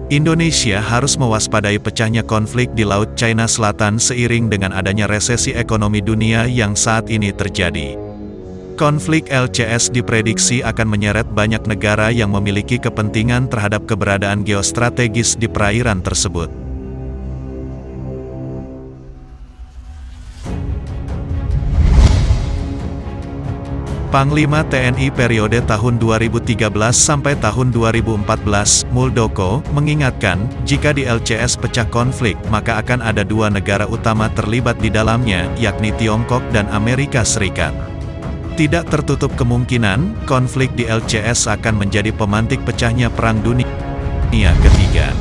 Indonesia harus mewaspadai pecahnya konflik di Laut China Selatan seiring dengan adanya resesi ekonomi dunia yang saat ini terjadi. Konflik LCS diprediksi akan menyeret banyak negara yang memiliki kepentingan terhadap keberadaan geostrategis di perairan tersebut. Panglima TNI periode tahun 2013 sampai tahun 2014, Muldoko, mengingatkan, jika di LCS pecah konflik, maka akan ada dua negara utama terlibat di dalamnya, yakni Tiongkok dan Amerika Serikat. Tidak tertutup kemungkinan, konflik di LCS akan menjadi pemantik pecahnya Perang Dunia Ketiga.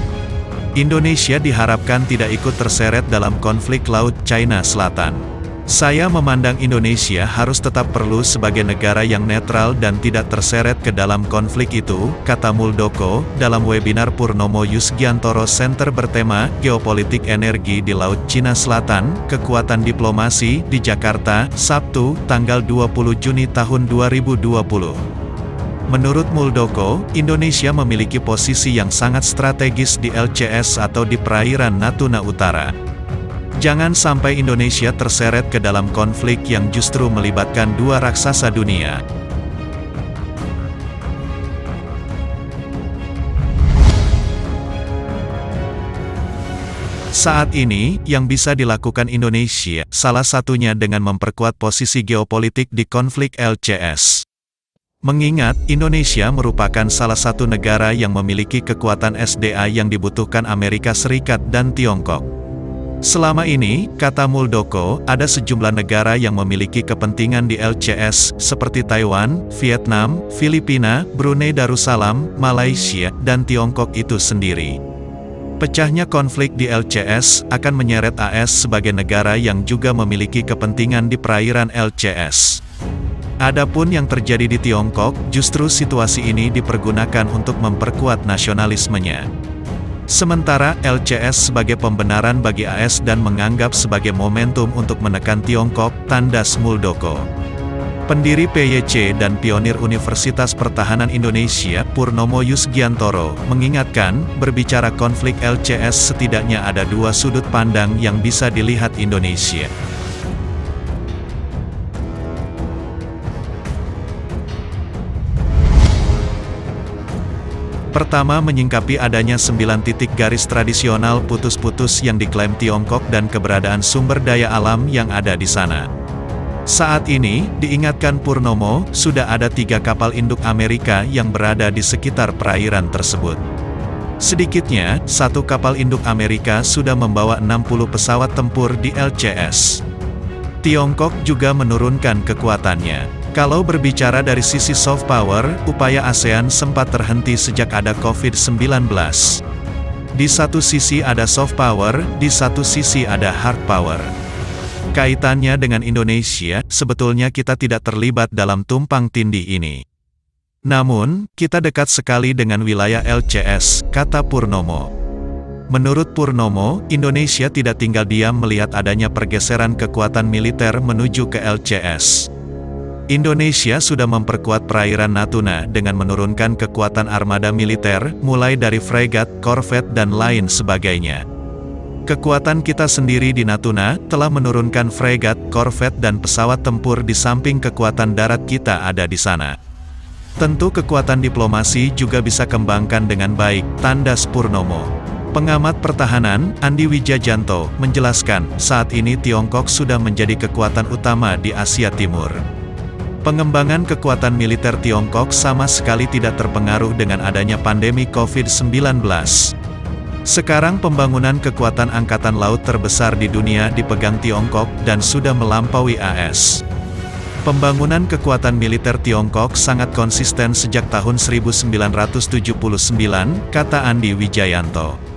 Indonesia diharapkan tidak ikut terseret dalam konflik Laut China Selatan. Saya memandang Indonesia harus tetap perlu sebagai negara yang netral dan tidak terseret ke dalam konflik itu, kata Muldoko, dalam webinar Purnomo Yusgiantoro Center bertema, Geopolitik Energi di Laut Cina Selatan, Kekuatan Diplomasi, di Jakarta, Sabtu, tanggal 20 Juni tahun 2020. Menurut Muldoko, Indonesia memiliki posisi yang sangat strategis di LCS atau di perairan Natuna Utara. Jangan sampai Indonesia terseret ke dalam konflik yang justru melibatkan dua raksasa dunia. Saat ini, yang bisa dilakukan Indonesia, salah satunya dengan memperkuat posisi geopolitik di konflik LCS. Mengingat, Indonesia merupakan salah satu negara yang memiliki kekuatan SDA yang dibutuhkan Amerika Serikat dan Tiongkok. Selama ini, kata Muldoko, ada sejumlah negara yang memiliki kepentingan di LCS, seperti Taiwan, Vietnam, Filipina, Brunei Darussalam, Malaysia, dan Tiongkok itu sendiri. Pecahnya konflik di LCS akan menyeret AS sebagai negara yang juga memiliki kepentingan di perairan LCS. Adapun yang terjadi di Tiongkok, justru situasi ini dipergunakan untuk memperkuat nasionalismenya. Sementara, LCS sebagai pembenaran bagi AS dan menganggap sebagai momentum untuk menekan Tiongkok, tandas Muldoko. Pendiri PYC dan pionir Universitas Pertahanan Indonesia, Purnomo Yusgiantoro, mengingatkan, berbicara konflik LCS setidaknya ada dua sudut pandang yang bisa dilihat Indonesia. Pertama, menyingkapi adanya 9 titik garis tradisional putus-putus yang diklaim Tiongkok dan keberadaan sumber daya alam yang ada di sana. Saat ini, diingatkan Purnomo, sudah ada 3 kapal induk Amerika yang berada di sekitar perairan tersebut. Sedikitnya, 1 kapal induk Amerika sudah membawa 60 pesawat tempur di LCS. Tiongkok juga menurunkan kekuatannya. Kalau berbicara dari sisi soft power, upaya ASEAN sempat terhenti sejak ada COVID-19. Di satu sisi ada soft power, di satu sisi ada hard power. Kaitannya dengan Indonesia, sebetulnya kita tidak terlibat dalam tumpang tindih ini. Namun, kita dekat sekali dengan wilayah LCS, kata Purnomo. Menurut Purnomo, Indonesia tidak tinggal diam melihat adanya pergeseran kekuatan militer menuju ke LCS. Indonesia sudah memperkuat perairan Natuna dengan menurunkan kekuatan armada militer, mulai dari fregat, korvet dan lain sebagainya. Kekuatan kita sendiri di Natuna, telah menurunkan fregat, korvet dan pesawat tempur di samping kekuatan darat kita ada di sana. Tentu kekuatan diplomasi juga bisa kembangkan dengan baik, tandas Purnomo. Pengamat pertahanan, Andi Wijajanto, menjelaskan, saat ini Tiongkok sudah menjadi kekuatan utama di Asia Timur. Pengembangan kekuatan militer Tiongkok sama sekali tidak terpengaruh dengan adanya pandemi COVID-19. Sekarang pembangunan kekuatan angkatan laut terbesar di dunia dipegang Tiongkok dan sudah melampaui AS. Pembangunan kekuatan militer Tiongkok sangat konsisten sejak tahun 1979, kata Andi Wijayanto.